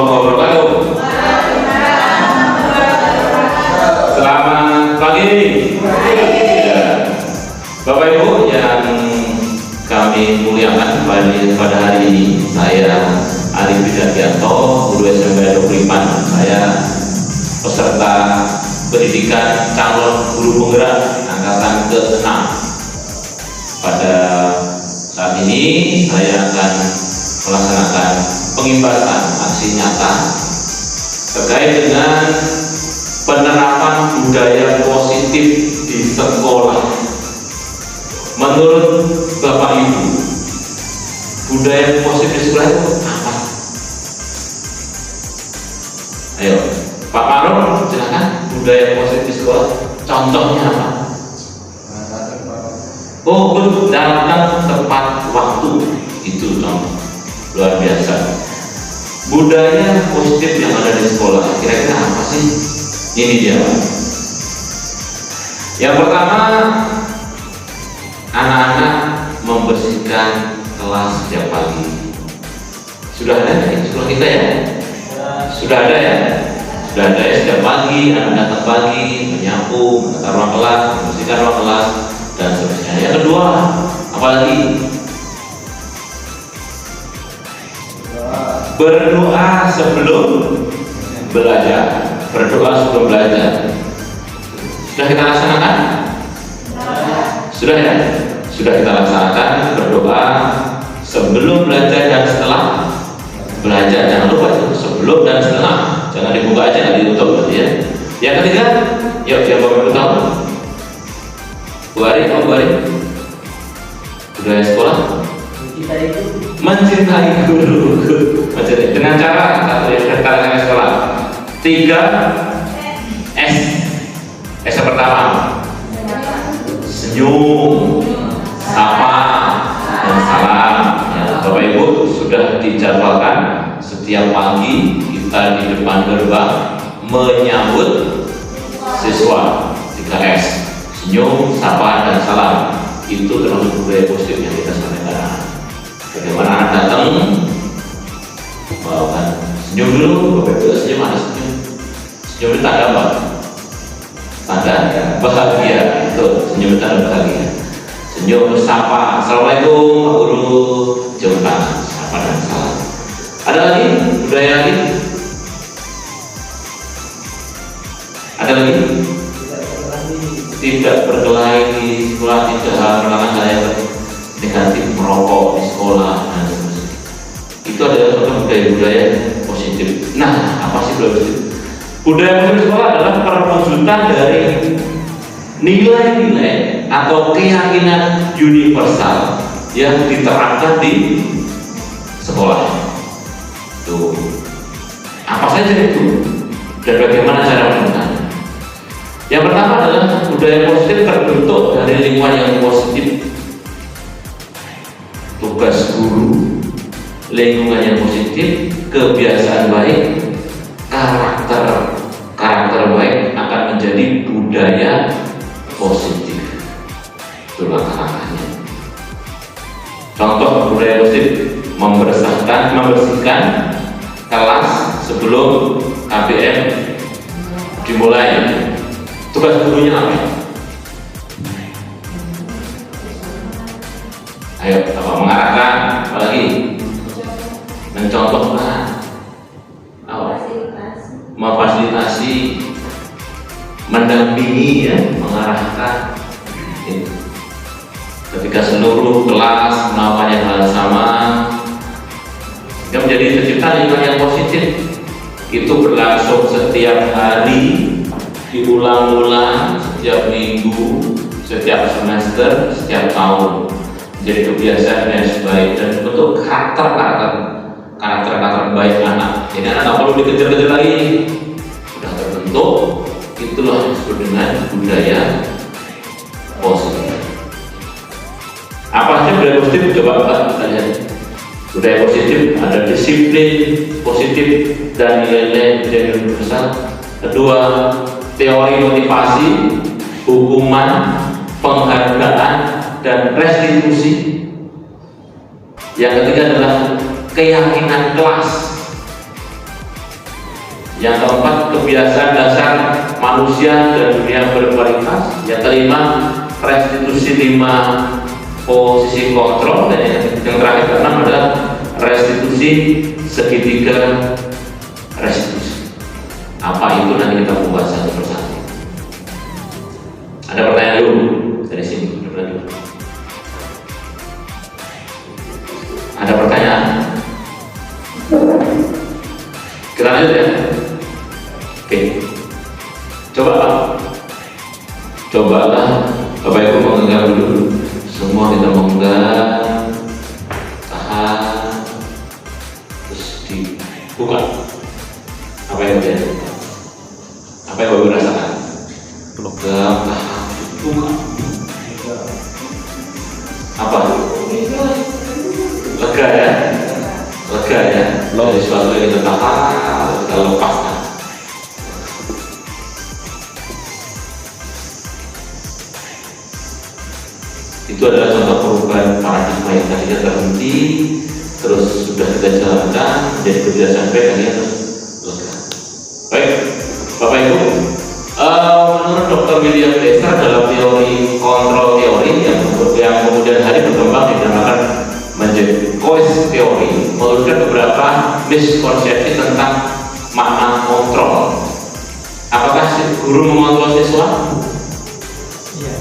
wabarakatuh. Selamat pagi. Ya. Bapak Ibu yang kami muliakan pada hari ini, saya Arif Widaryanto, guru SMP 25. Saya peserta pendidikan calon guru penggerak angkatan ke-6. Pada saat ini saya akan melaksanakan pengimbasan aksi nyata terkait dengan penerapan budaya positif di sekolah. Menurut Bapak Ibu, budaya positif di sekolah itu apa? Ayo, Pak Marun, silakan. Budaya positif di sekolah, contohnya apa? Oh, datang tepat waktu, itu contoh luar biasa. Budaya positif yang ada di sekolah, kira-kira apa sih? Ini dia. Yang pertama, anak-anak membersihkan kelas setiap pagi. Sudah ada di sekolah kita ya? Sudah ada ya? Sudah ada ya, setiap pagi anak datang pagi, menyapu, menata ruang kelas, membersihkan ruang kelas, dan seterusnya. Yang kedua, apalagi? Berdoa sebelum belajar. Berdoa sebelum belajar. Sudah kita laksanakan? Sudah ya? Sudah kita laksanakan berdoa sebelum belajar dan setelah belajar. Jangan lupa itu, sebelum dan setelah. Jangan dibuka aja, nggak ditutup ya. Yang ketiga, yuk yang Bapak tahu. Bu Ari, budaya sekolah kita itu mencintai guru. Dengan cara satu ya, cara sekolah. 3 S. S yang pertama, senyum, sapa, dan salam. Ya, Bapak Ibu sudah dijadwalkan setiap pagi kita di depan gerbang menyambut siswa. 3 S, senyum, sapa, dan salam. Itu termasuk budaya positif yang kita sampaikan. Bagaimana anak datang, bawakan senyum dulu. Bapak Ibu senyum, ada senyum. Senyum itu tanda apa? Tanda bahagia. Itu senyum itu tanda bahagia. Senyum, sapa, assalamualaikum Pak Guru, cium tangan, sapa dan salam. Ada lagi budaya lagi? Ada lagi? Tidak berkelahi di sekolah, tidak melakukan hal yang negatif, merokok di sekolah dan sebagainya. Itu adalah contoh budaya positif. Nah, apa sih budaya positif? Budaya positif di sekolah adalah perwujudan dari nilai-nilai atau keyakinan universal yang diterapkan di sekolah. Tuh, apa saja itu dan bagaimana cara melakukannya? Yang pertama adalah budaya positif terbentuk dari lingkungan yang positif. Tugas guru, lingkungan yang positif, kebiasaan baik, karakter baik akan menjadi budaya positif. Itu langkah-langkahnya. Contoh budaya positif: membersihkan kelas sebelum KBM dimulai. Tugas gurunya apa? Ayo, apa? Mengarahkan, apalagi mencontohkan, memfasilitasi, mendampingi ya, mengarahkan. Ketika seluruh kelas melakukan hal yang sama, yang menjadi tercipta lingkungan yang positif. Itu berlangsung setiap hari, diulang-ulang setiap minggu, setiap semester, setiap tahun. Jadi kebiasaan yang baik dan bentuk karakter baik anak. Jadi anak nggak perlu dikejar-kejar lagi, sudah terbentuk. Itulah yang disebut dengan budaya positif. Apa saja budaya positif? Coba kita lihat. Budaya positif ada disiplin positif dan nilai-nilai budaya universal. Kedua, teori motivasi, hukuman, penghargaan, dan restitusi. Yang ketiga adalah keyakinan kelas. Yang keempat, kebiasaan dasar manusia dan dunia berkualitas. Yang kelima, restitusi 5 posisi kontrol. Dan yang terakhir keenam adalah restitusi segitiga restitusi. Apa itu nanti kita bahas satu persatu. Ada pertanyaan dulu dari sini? Ada pertanyaan? Kita lanjut ya. Oke. Cobalah Bapak Ibu menggenggam dulu. Semua kita menggenggam, tahan, terus dibuka. Apa yang terjadi? Apa yang Bapak rasakan? Menggenggam, tahan, dibuka. Apa? Lega ya? Lega ya? Dari suatu yang kita tahan, kita lepaskan. Itu adalah contoh perubahan paradigma yang tadinya terhenti, terus sudah kita jalankan, jadi tidak sampai akhirnya terus lega. Baik, Bapak Ibu, menurut Dr. William Lester dalam teori kontrol teori yang kemudian hari berkembang dinamakan menjadi Coase teori, menurutkan beberapa miskonsepsi tentang makna kontrol. Apakah guru mengontrol siswa? Iya.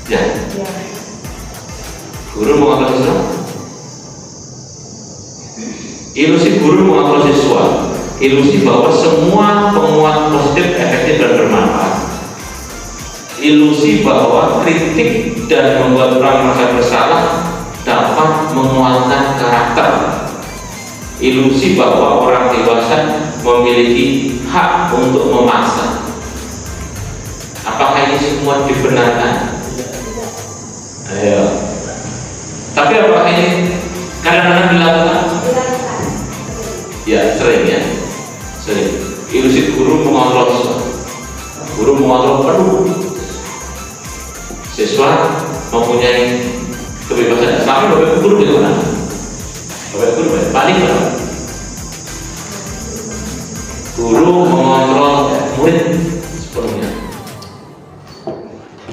Ya. Guru mengontrol siswa? Ilusi guru mengontrol siswa, ilusi bahwa semua penguat positif, efektif dan bermanfaat. Ilusi bahwa kritik dan membuat orang merasa bersalah dapat menguatkan karakter. Ilusi bahwa orang dewasa memiliki hak untuk memaksa. Apakah ini semua dibenarkan? Ayo. Tapi apakah ini kadang-kadang dilakukan? Ya, sering ya. Sering. Ilusi guru mengontrol siswa. Guru mengontrol penuh. Siswa mempunyai kebebasan. Sampai Bapak Guru bagaimana? Bapak Guru paling berapa? Guru mengontrol murid sepenuhnya.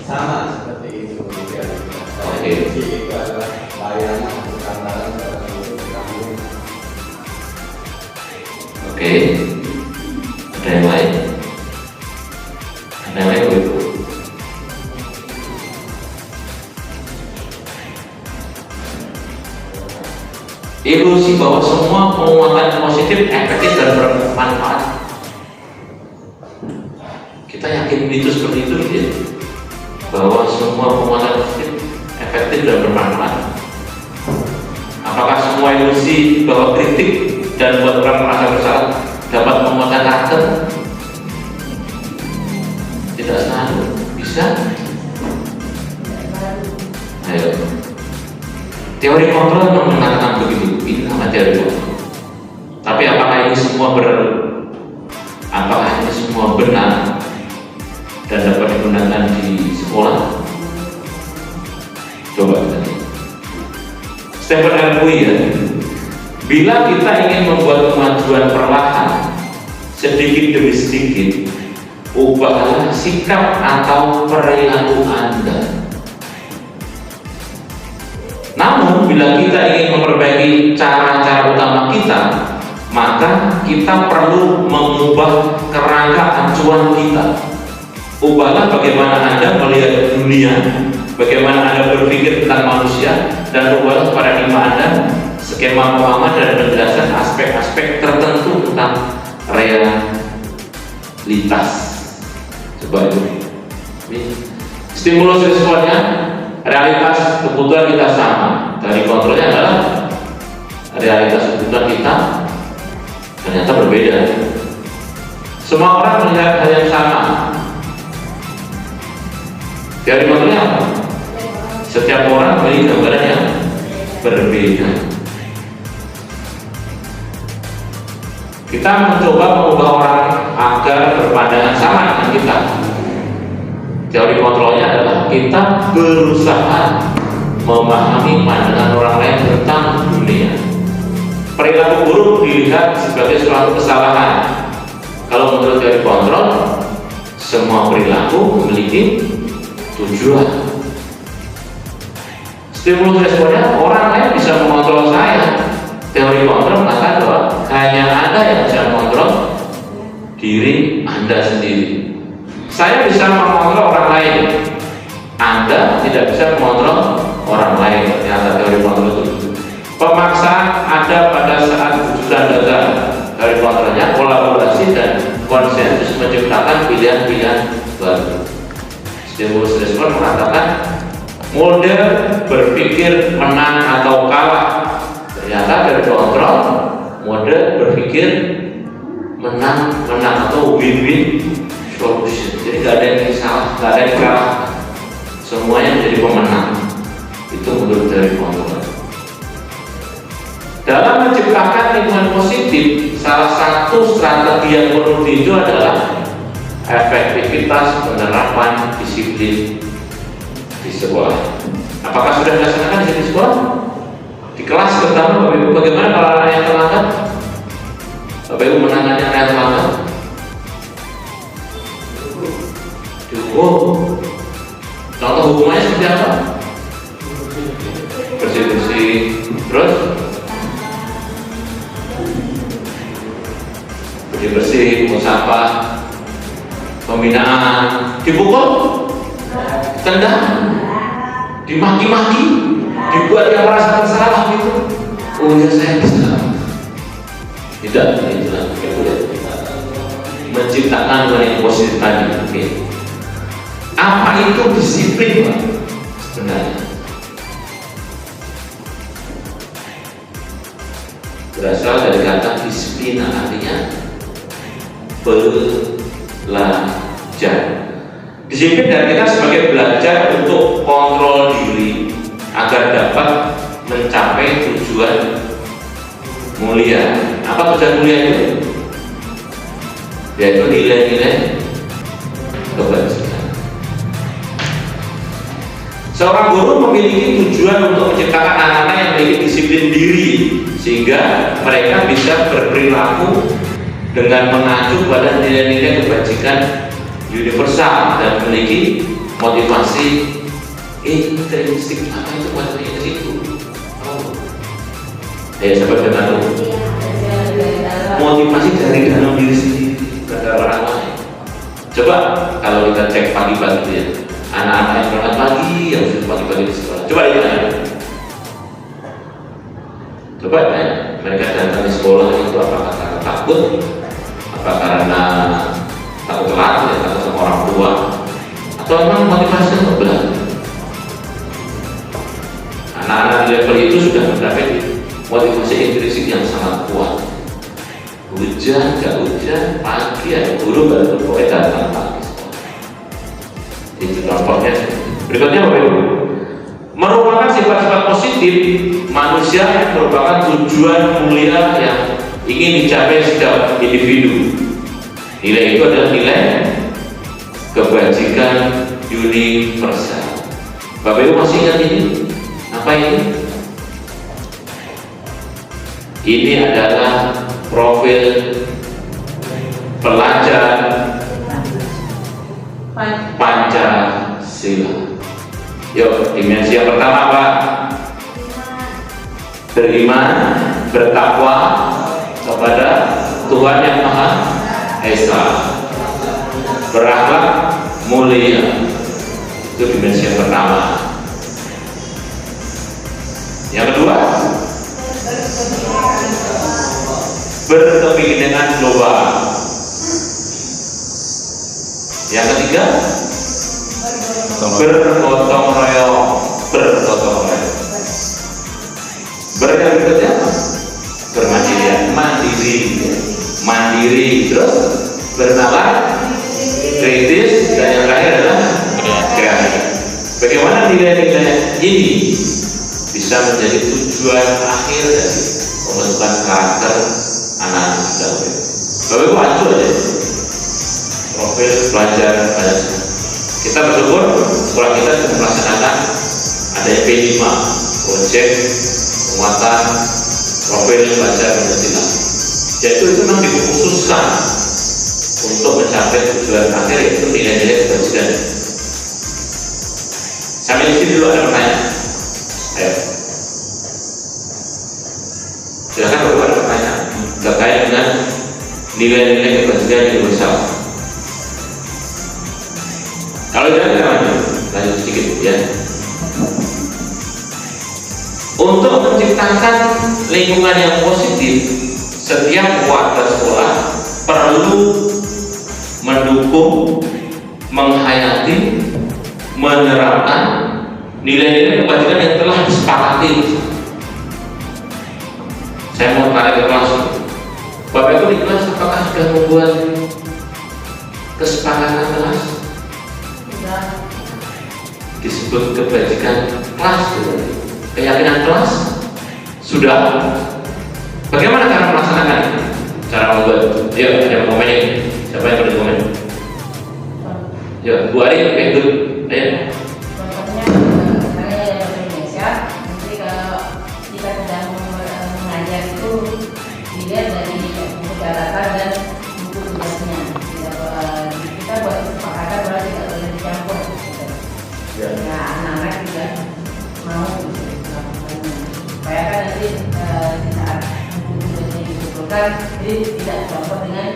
Sama seperti itu. Itu adalah layanan perkantoran kamu. Oke. Ada yang lain? Ada yang lain Bu? Ilusi bahwa semua penguatan positif, efektif dan bermanfaat. Kita yakin itu seperti itu ya? Bahwa semua penguatan positif, efektif dan bermanfaat. Apakah semua ilusi bahwa kritik dan buat orang merasa bersalah dapat menguatkan karakter? Tidak selalu. Bisa? Ayo. Teori kontrol memang mengatakan begitu. Ini nama teori kontrol. Tapi apakah ini semua apakah ini semua benar dan dapat digunakan di sekolah? Coba kita lihat. Stephen R. Covey ya. Bila kita ingin membuat kemajuan perlahan, sedikit demi sedikit, ubahlah sikap atau perilaku Anda. Namun, bila kita ingin memperbaiki cara-cara utama kita, maka kita perlu mengubah kerangka acuan kita. Ubahlah bagaimana Anda melihat dunia, bagaimana Anda berpikir tentang manusia, dan ubahlah paradigma Anda, skema pemahaman dan penjelasan aspek-aspek tertentu tentang realitas. Coba ini. Stimulus responnya, realitas kebutuhan kita sama. Dari kontrolnya adalah realitas kebutuhan kita ternyata berbeda. Semua orang melihat hal yang sama. Teori kontrolnya apa? Setiap orang melihat gambaran yang berbeda. Kita mencoba mengubah orang agar berpandangan sama dengan kita. Teori kontrolnya adalah kita berusaha memahami pandangan orang lain tentang dunia. Perilaku buruk dilihat sebagai suatu kesalahan, Kalau menurut teori kontrol, semua perilaku memiliki tujuan. Stimulus responnya, orang lain bisa mengontrol saya. Teori kontrol mengatakan bahwa hanya Anda yang bisa mengontrol diri Anda sendiri. Saya bisa mengontrol orang lain, Anda tidak bisa mengontrol orang lain. Ternyata teori kontrol itu. Pemaksaan ada pada saat wujudan data. Teori kontrolnya kolaborasi dan konsensus menciptakan pilihan-pilihan baru. Stimulus respon mengatakan model berpikir menang atau kalah. Ternyata dari kontrol, model berpikir menang atau win-win solution. Jadi gak ada yang salah, gak ada yang kalah, semuanya menjadi pemenang. Itu menurut dari kontrol. Dalam menciptakan lingkungan positif, salah satu strategi yang perlu ditinjau adalah efektivitas penerapan disiplin di sekolah. Apakah sudah dilaksanakan di sekolah? Di kelas pertama, Bapak Ibu, bagaimana kalau anak yang terlambat? Bapak Ibu menangani anak yang terlambat? Dihukum. Contoh hukumannya seperti apa? Bersih-bersih. Terus? Bersih-bersih, musafah, pembinaan, dipukul, tendang, dimaki-maki, dibuat yang merasa bersalah gitu. Oh ya, saya bersalah. Tidak, itulah menciptakan yang positif tadi. Apa itu disiplin, Pak? Sebenarnya berasal dari kata disiplin, artinya belajar. Disiplin dari kita sebagai belajar untuk kontrol diri agar dapat mencapai tujuan mulia. Apa tujuan mulia itu? Yaitu nilai-nilai kebajikan. Seorang guru memiliki tujuan untuk menciptakan anak-anak yang memiliki disiplin diri, sehingga mereka bisa berperilaku dengan mengacu pada nilai-nilai kebajikan universal dan memiliki motivasi intrinsik. Apa itu motivasi itu? Sahabat dengar, motivasi dari dalam diri sendiri, dari orang lain. Coba kalau kita cek pagi-pagi ya, anak-anak yang berangkat pagi, yang sudah pagi-pagi di sekolah. Coba ditanya. Coba tanya, mereka datang di sekolah itu apakah karena takut, apa karena takut telat, ya, takut sama orang tua, atau memang motivasinya untuk belajar? Anak-anak di level itu sudah mencapai motivasi intrinsik yang sangat kuat. Hujan, gak hujan, pagi ada guru baru boleh datang pagi sekolah. Itu contohnya. Berikutnya Bapak Ibu, merupakan sifat-sifat positif manusia merupakan tujuan mulia yang ingin dicapai setiap individu. Nilai itu adalah nilai kebajikan universal. Bapak Ibu masih ingat ini? Apa ini? Ini adalah profil pelajar Pancasila. Yuk, dimensi yang pertama apa? Beriman, bertakwa kepada Tuhan yang Maha Esa, berakhlak mulia. Itu dimensi yang pertama. Yang kedua, berkepentingan global. Yang ketiga, bergotong royong. Yang berikutnya, mandiri, terus bernalar, kritis, dan yang terakhir adalah kreatif. Bagaimana nilai-nilai ini bisa menjadi tujuan akhir dari pembentukan karakter anak-anak kita? Bapak Ibu acu aja profil pelajar Pancasila. Kita bersyukur sekolah kita sudah melaksanakan adanya P5, proyek penguatan profil pelajar Pancasila. Yaitu itu memang dikhususkan untuk mencapai tujuan akhir, yaitu nilai-nilai kebajikan. Sampai di sini dulu ada pertanyaan. Ayo. Silakan kalau ada pertanyaan terkait dengan nilai-nilai kebajikan universal. Kalau tidak, kita lanjut sedikit ya. Untuk menciptakan lingkungan yang positif, setiap warga sekolah perlu mendukung, menghayati, menerapkan nilai-nilai kebajikan yang telah disepakati. Saya mau tarik ke kelas. Bapak Ibu di kelas apakah sudah membuat kesepakatan kelas? Sudah. Disebut kebajikan kelas, keyakinan kelas. Sudah. Bagaimana cara melaksanakan? Cara membuat? Ya, ada komen ini. Siapa yang beri komen? Ya, Bu Ari, oke, itu. Ayo. Contohnya, saya yang Indonesia, nanti kalau kita sedang mengajar itu dilihat dari buku catatan dan buku tugasnya. Kita buat kesepakatan bahwa tidak boleh dicampur. Ya, anak-anak juga mau melakukannya. Supaya kan nanti di saat buku tugasnya dikumpulkan, jadi tidak campur dengan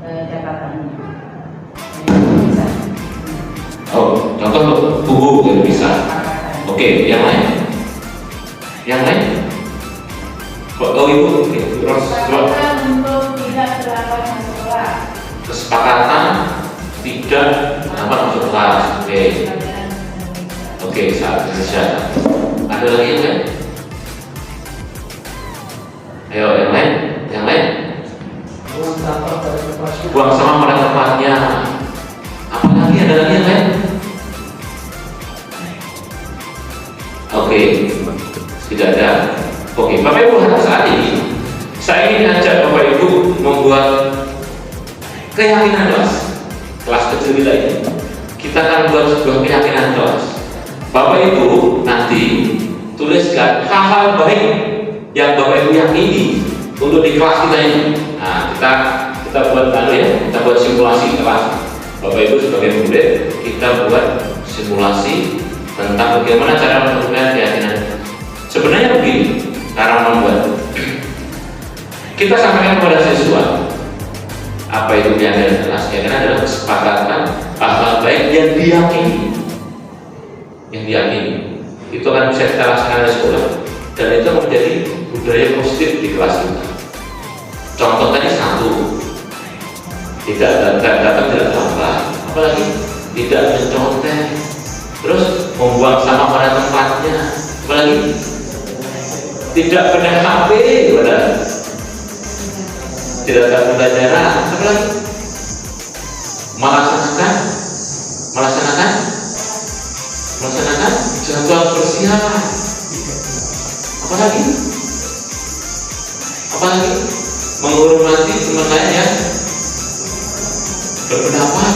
catatannya. Oh, contoh buku yang bisa. Oke, yang lain? Yang lain? Oh, Ibu, terus untuk tidak terlambat masuk kelas. Kesepakatan tidak terlambat masuk kelas. Oke. Oke, saat Indonesia. Ada lagi yang lain? Ayo, yang lain? Yang lain? Buang sampah pada tempatnya. Apa lagi? Ada lagi yang lain? Oke, tidak ada. Oke, Bapak Ibu, saat ini saya ingin ajak Bapak Ibu membuat keyakinan kelas kecil kita ini. Kita akan buat sebuah keyakinan kelas. Bapak Ibu nanti tuliskan hal-hal baik yang Bapak Ibu yakini untuk di kelas kita ini. Nah, kita buat kita buat simulasi kelas. Bapak Ibu sebagai murid, kita buat simulasi tentang bagaimana cara menentukan keyakinan. Sebenarnya begini cara membuat. Kita sampaikan kepada siswa apa itu keyakinan kelas. Keyakinan adalah kesepakatan hal-hal baik yang diyakini. Yang diyakini itu akan bisa kita laksanakan di sekolah, dan itu menjadi budaya positif di kelas kita. Contoh tadi satu, tidak datang tidak terlambat, apalagi tidak mencontek, terus membuang sampah pada tempatnya, apalagi tidak pegang HP, tidak ada pembelajaran, apalagi melaksanakan jadwal bersiap, apalagi menghormati teman lain yang berpendapat,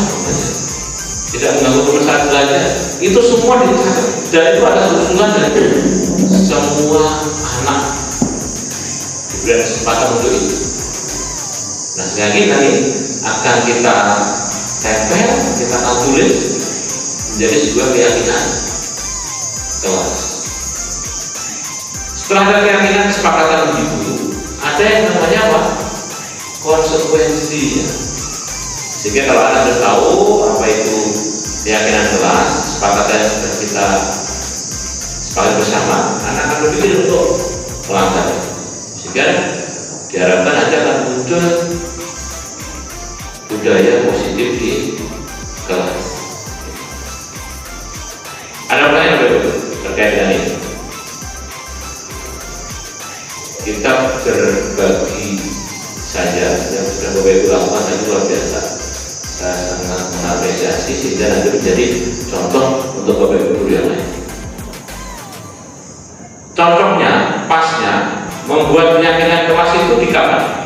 tidak mengganggu kebebasan belajar. Itu semua dicatat, dan itu ada usulan dari semua anak diberi kesempatan untuk itu. Nah, sekali lagi akan kita tempel, kita akan tulis menjadi sebuah keyakinan kelas. Setelah ada keyakinan kesepakatan begitu, ada yang namanya apa? Konsekuensi. Sehingga kalau anak sudah tahu apa itu keyakinan kelas, kesepakatan yang sudah kita sepakati bersama, anak akan berpikir untuk melanggar. Sehingga diharapkan nanti akan muncul budaya positif di kelas. Ada pertanyaan terkait dengan ini? Kita berbagi saja yang sudah Bapak Ibu lakukan tadi luar biasa. Saya sangat mengapresiasi, sehingga nanti menjadi contoh untuk Bapak Ibu guru yang lain. Contohnya, pasnya membuat keyakinan kelas itu di kapan?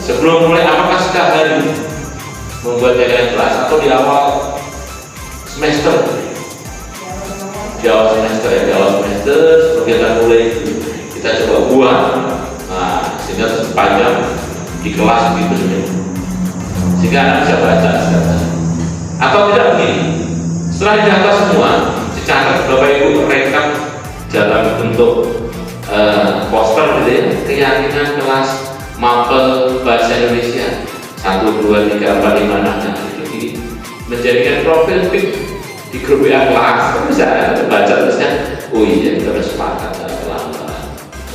Sebelum mulai, apakah setiap hari membuat keyakinan kelas atau di awal semester? Di awal semester kita mulai kita coba buat, nah sehingga sepanjang di kelas begitu saja, sehingga anak bisa baca secara. Atau tidak begini, setelah didata semua, dicatat Bapak Ibu rekam dalam bentuk poster gitu ya, keyakinan kelas mapel bahasa Indonesia 1, 2, 3, 4, 5, 6 gitu, menjadikan profil pic di grup WA kelas. Bisa baca terusnya, oh iya kita harus sepakat pelan-pelan,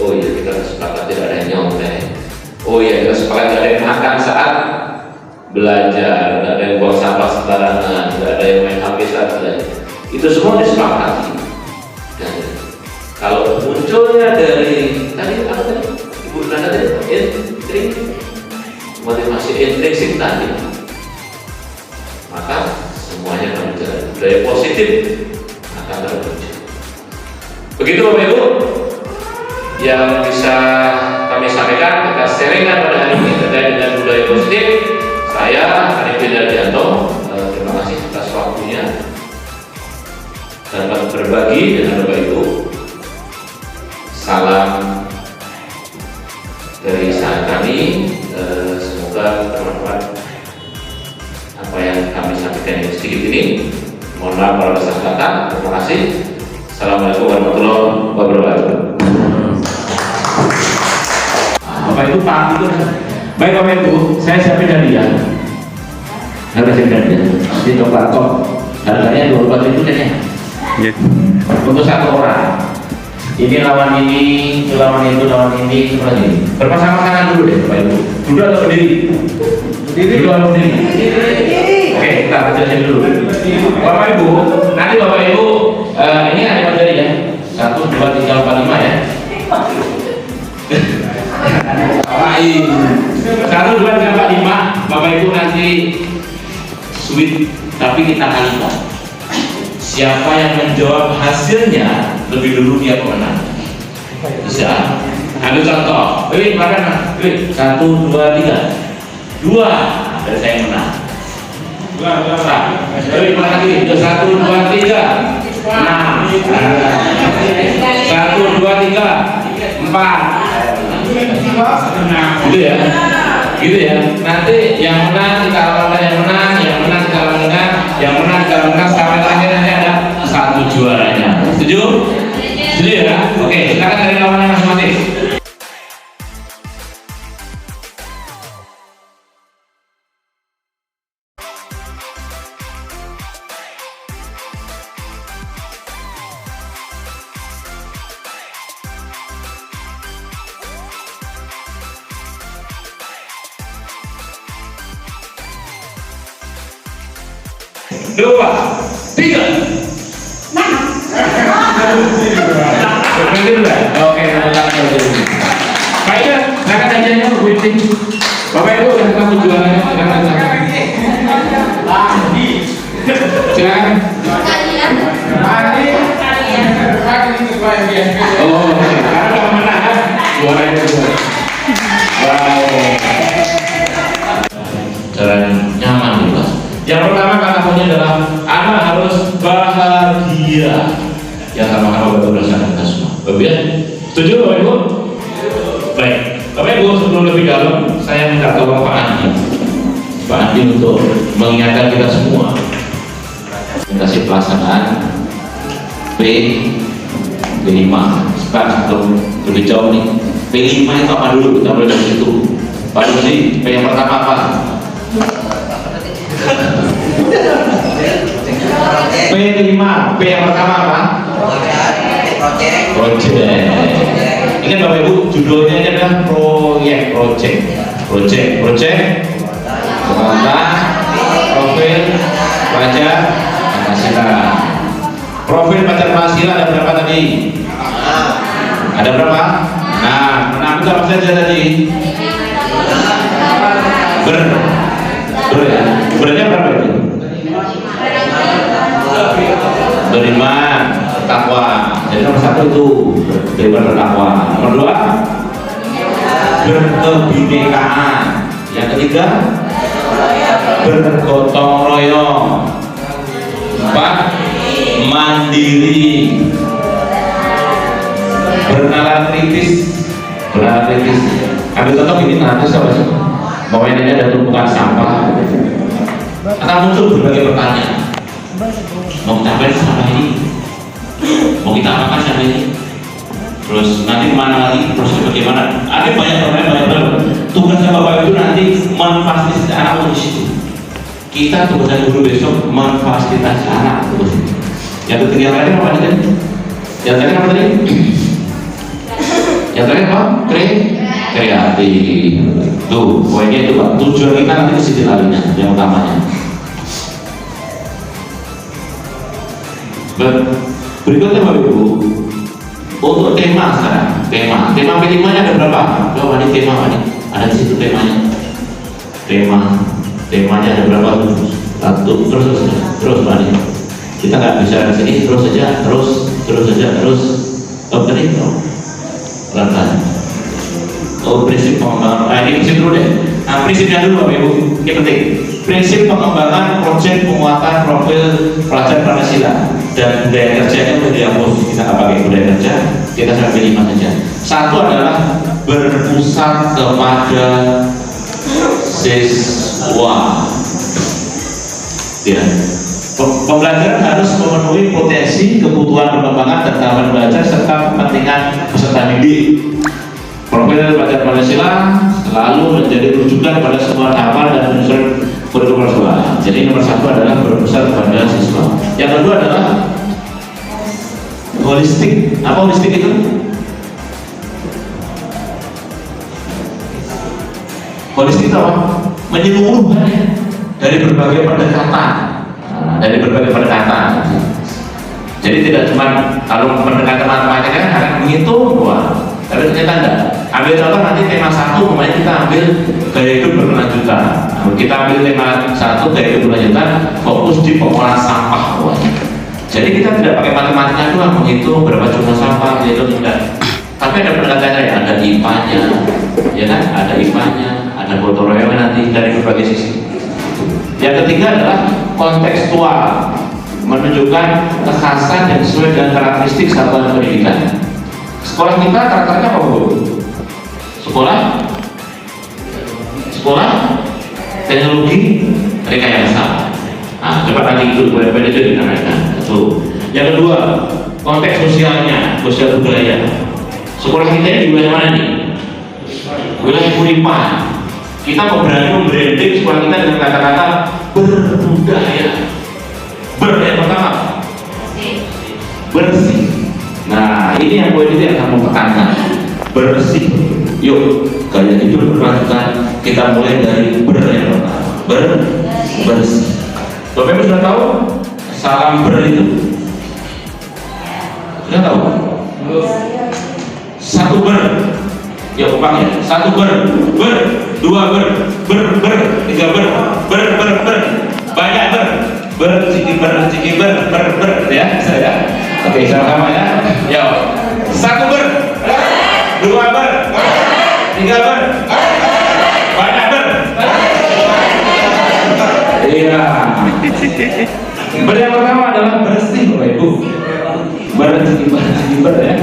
oh iya kita harus sepakat tidak ada yang nyontek, oh iya kita sepakat tidak ada yang makan saat belajar, tidak ada yang buang sampah sembarangan, tidak ada yang main HP saja. Itu semua disepakati. Dan kalau munculnya dari tadi apa tadi Ibu Nana tadi motivasi intrinsik tadi, maka semuanya akan berjalan, budaya positif akan terwujud. Begitu Bapak Ibu yang bisa kami sampaikan, kita sharingkan pada hari ini terkait dengan budaya positif. Saya Arifin Dardianto, terima kasih atas waktunya dapat berbagi dengan Bapak Ibu. Salam dari saat kami, semoga bermanfaat apa yang kami sampaikan ini sedikit ini. Mohon maaf kalau ada salah kata. Terima kasih. Assalamualaikum warahmatullahi wabarakatuh. Bapak Ibu Pak itu. Baik Bapak Ibu, saya siapin hadiah. Harga hadiah di coklat kok. Harganya 24.000 kayaknya. Untuk satu orang. Ini lawan ini, lawan itu, lawan ini, seperti ini. Berpasang tangan dulu deh Bapak Ibu. Duduk atau berdiri? Duduk atau berdiri? Oke, kita jelasin dulu. Bapak Ibu, nanti Bapak Ibu ini ada materi ya. 1, 2, 3, 4, 5 ya. 1, 2, 3, 4, 5. Bapak Ibu nanti sweet, tapi kita kalikan. Siapa yang menjawab hasilnya lebih dulu dia pemenang. Bisa. Ambil contoh. Wih, makan. Wih, 1, 2, 3. 2. Dari saya yang menang. 2. Wih, makan lagi. 1, 2, 3. 6. 1, 2, 3. 4. Gitu ya. Gitu ya. Nanti yang menang kita lawan yang menang, yang menang kita lawan yang menang kita lawan sampai terakhir nanti ada satu juaranya. Setuju? Setuju ya? Oke, silakan dari lawannya masing-masing. Dua, 3. Oke, baiklah, silakan hadiahnya berhenti. Bapak Ibu yang kamu jualannya, silakan. Silakan. Oh, karena pemenang juara itu. Wow. Jalan nyaman gitu. Yang pertama kata kuncinya adalah anak harus bahagia. Yang sama-sama berdasarkan kita semua. Bapak ya? Setuju Bapak Ibu? Baik. Bapak Ibu sebelum lebih dalam, saya minta tolong Pak Andi. Pak Andi untuk mengingatkan kita semua. Presentasi pelaksanaan P5. Sekarang sebelum lebih jauh nih. P5 itu apa dulu? Kita mulai dari situ. Pak Dudi, P yang pertama apa? P5, P yang pertama apa? Project. Ingat Bapak Ibu, judulnya ini adalah project. Tentang profil pelajar Pancasila. Profil pelajar Pancasila ada berapa tadi? Ada berapa? Nah, itu apa saja tadi? Bernya berapa itu? Beriman, takwa. Jadi nomor 1 itu beriman bertakwa. Nomor 2 berkebinekaan. Yang ketiga bergotong royong. 4 mandiri. Bernalar kritis. Ambil contoh ini, nanti siapa sih? Pokoknya ini ada tumpukan sampah, akan muncul berbagai pertanyaan. Mau kita apain sampah ini? Mau kita apakan sampah ini? Terus nanti kemana lagi? Terus bagaimana? Ada banyak pertanyaan. Tugasnya Bapak itu nanti memfasilitasi anak di situ. Kita tugasnya guru besok memfasilitasi anak terus. Yang ketiga tadi apa tadi? Yang tadi apa tadi? Yang tadi apa? Kreatif. Tuh, poinnya itu Pak. Tujuan kita nanti ke situ larinya, yang utamanya. Berikutnya Bapak Ibu, untuk tema sekarang, tema minimalnya ada berapa? Coba ini tema nih, ada di situ temanya. Temanya ada berapa? Satu, terus Pak nih. Kita nggak bisa di sini terus saja, tadi pelan-pelan. Prinsip pengembangan, ini prinsip dulu deh. Nah, prinsipnya dulu Bapak Ibu, ini penting. Prinsip pengembangan proyek penguatan profil pelajar Pancasila dan budaya kerjanya udah dihapus. Kita nggak pakai budaya kerja, kita sampai 5 saja. Satu adalah berpusat kepada siswa. Ya. Pembelajaran harus memenuhi potensi, kebutuhan perkembangan dan tahapan belajar serta kepentingan peserta didik. Profil pelajar Pancasila selalu menjadi rujukan pada semua tahapan dan penyusunan kurikulum sekolah. Jadi nomor satu adalah berpusat pada siswa. Yang kedua adalah holistik. Apa holistik itu? Holistik itu apa? Menyeluruh dari berbagai pendekatan. Jadi tidak cuma kalau pendekatan matematika kan akan menghitung doang, tapi ternyata enggak. Ambil contoh nanti tema 1, kemarin kita ambil gaya hidup berkelanjutan. Kita ambil tema 1 gaya hidup berkelanjutan, fokus di pengolahan sampah. Jadi kita tidak pakai matematika doang menghitung berapa jumlah sampah, itu tidak. Tapi ada pendekatannya, ada IPA-nya, ya kan? Ada IPA-nya, ada gotong royongnya nanti dari berbagai sisi. Yang ketiga adalah kontekstual, menunjukkan kekhasan yang sesuai dengan karakteristik satuan pendidikan. Sekolah kita karakternya apa Bu? Sekolah teknologi rekayasa. Nah, coba nanti itu boleh-boleh itu dinamakan. Yang kedua, konteks sosialnya, sosial budaya. Sekolah kita ini di wilayah mana nih? Wilayah Kuripan. Kita berani membranding sekolah kita dengan kata-kata berbudaya. Yang pertama, bersih. Nah, ini yang poin itu yang kamu tekankan. Bersih. Yuk, gaya hidup berkelanjutan. Kita mulai dari yang pertama. Bersih. Bapak Ibu sudah tahu salam itu? Sudah tahu? Satu ya umpang ya. 1 2 3 banyak cikiber ya saya. Oke, sama-sama ya. Yo. 1 2 3 banyak iya. Yang pertama adalah bersih Bapak Ibu. Cikiber ya.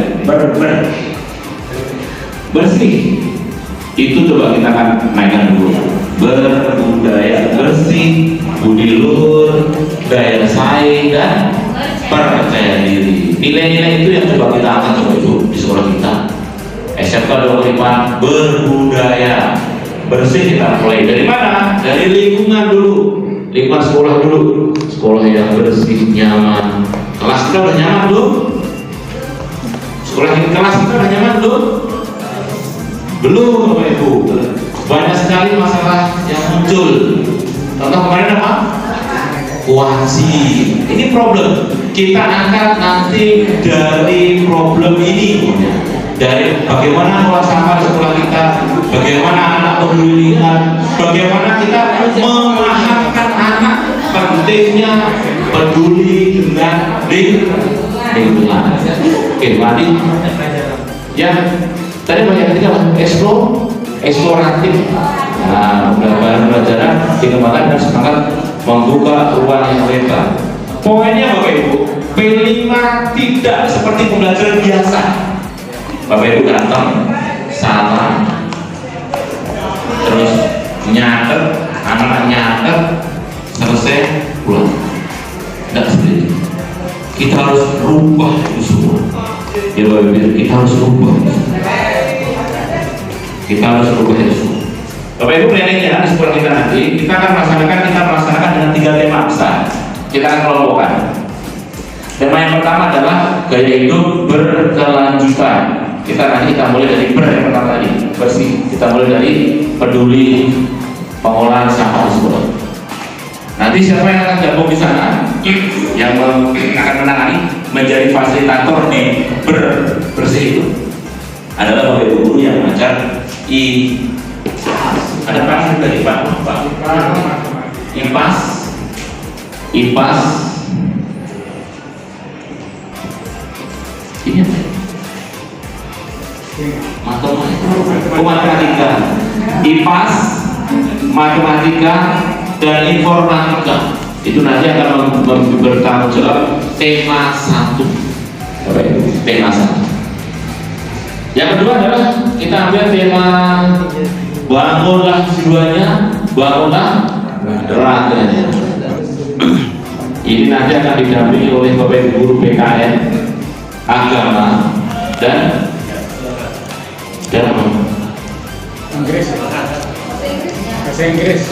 Bersih. Itu coba kita akan naikkan dulu. Berbudaya bersih, budi luhur, daya saing dan percaya diri. Nilai-nilai itu yang coba kita angkat coba Ibu di sekolah kita. SMK 25 berbudaya bersih. Kita mulai dari mana? Dari lingkungan dulu. Lingkungan sekolah dulu. Sekolah yang bersih, nyaman. Kelas kita udah nyaman belum? Kelas kita udah nyaman belum? Belum Bapak Ibu. Banyak sekali masalah yang muncul. Contoh kemarin apa? Kuasi. Ini problem. Kita angkat nanti dari problem ini. Dari bagaimana olah sampah di sekolah kita, bagaimana anak peduli lingkungan, bagaimana kita memahamkan anak pentingnya peduli dengan lingkungan. Oke, mari. Ya. Tadi banyak kita eksploratif. Nah, pelajaran dikembangkan dan semangat membuka ruang yang lebar. Poinnya Bapak Ibu, P5 tidak seperti pembelajaran biasa. Bapak Ibu datang, salam, terus anak-anak nyatet, selesai pulang. Tidak seperti itu. Kita harus rubah itu semua. Ya Bapak Ibu, kita harus rubah. Kita harus rubah itu semua. Bapak Ibu planningnya di sekolah kita nanti, kita melaksanakan dengan 3 tema besar. Kita akan kelompokkan. Tema yang pertama adalah gaya hidup berkelanjutan. Kita mulai dari yang pertama tadi, bersih. Kita mulai dari peduli pengolahan sampah di sekolah. Nanti siapa yang akan gabung di sana, yang akan menangani menjadi fasilitator di bersih itu adalah Bapak Ibu guru yang mengajar ada Pak dari Pak IPAS ini matematika, IPAS, matematika dan informatika. Itu nanti akan bertanggung jawab tema 1. Tema 1. Yang kedua adalah kita ambil tema bangunlah jiwanya, bangunlah raganya. Ini nanti akan didampingi oleh Bapak Ibu guru PKN, agama dan bahasa Inggris.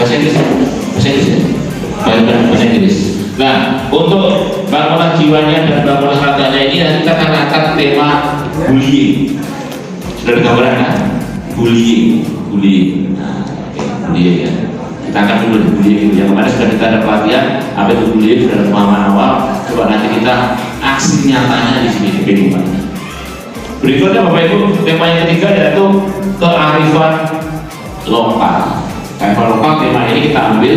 Nah, untuk bangunlah jiwanya dan bangunlah raganya ini nanti kita akan angkat tema bullying. Sudah digambarkan kan? Bullying. Nah, bullying ya. Kita angkat dulu bullying. Yang kemarin sudah kita ada pelatihan apa itu bullying, sudah ada pemahaman awal. Coba nanti kita aksi nyatanya di sini di kehidupan. Berikutnya Bapak Ibu, tema yang ketiga yaitu kearifan lokal. Kearifan lokal, tema ini kita ambil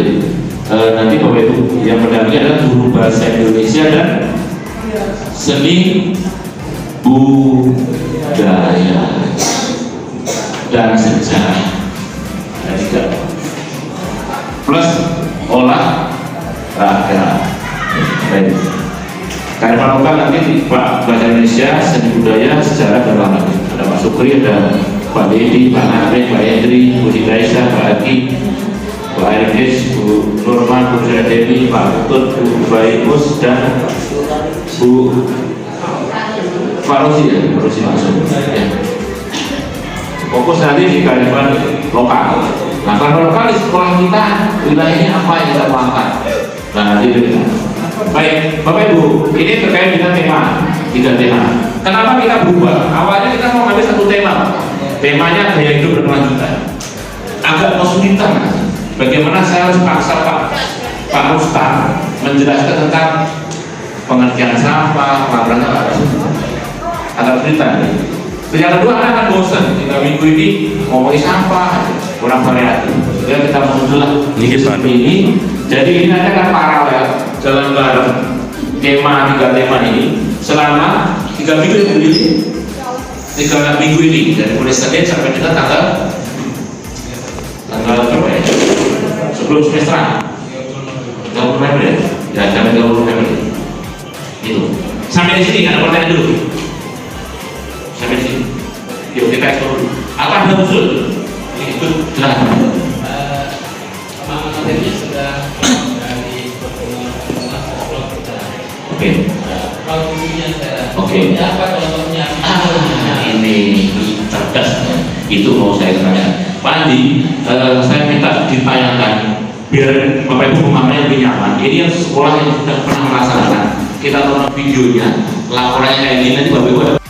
nanti Bapak Ibu yang mendampingi adalah guru bahasa Indonesia dan seni budaya dan sejarah. Plus olahraga. Kearifan lokal nanti Pak bahasa Indonesia, seni budaya, sejarah dan olahraga. Ada Pak Sukri, ada Pak Dedi, Pak Nafri, Pak Hendri, Bu Hidayah, Pak Aki, Pak Ergis, Bu Nurman, Bu Dewi, Pak Putut, Bu Baimus dan Bu Farosi ya, Farosi langsung. Ya. Fokus nanti di kearifan lokal. Nah, kearifan lokal di sekolah kita wilayahnya apa yang kita pelanggan? Nah, nanti itu kita. Baik, Bapak Ibu, ini terkait dengan tema 3 tema. Kenapa kita berubah? Awalnya kita mau ambil 1 tema. Temanya gaya hidup berkelanjutan. Agak kesulitan. Bagaimana saya harus paksa Pak Ustaz menjelaskan tentang pengertian sampah, pengaturan agak kesulitan. Yang kedua, anak akan bosan. 3 minggu ini ngomongin sampah, kurang variatif. Ya kita muncullah seperti ini. Jadi ini nanti akan paralel jalan bareng tema 3 tema ini selama 3 minggu ini. 3 minggu ini dari mulai Senin sampai dengan tanggal berapa ya? Sebelum semesteran 30 Februari ya, sampai 30 Februari itu. Sampai di sini ada pertanyaan dulu. Sampai di sini. Yuk kita eksplor dulu. Apa ada usul? Ikut jelas. Materinya sudah dari Oke. kalau bukunya saya Oke. apa contohnya? Ini cerdas. Itu mau saya tanya. Pak Andi, saya minta ditayangkan biar Bapak Ibu pemahamannya lebih nyaman. Ini yang sekolah yang sudah pernah melaksanakan. Kita tonton videonya, laporannya kayak gini nanti Bapak Ibu ada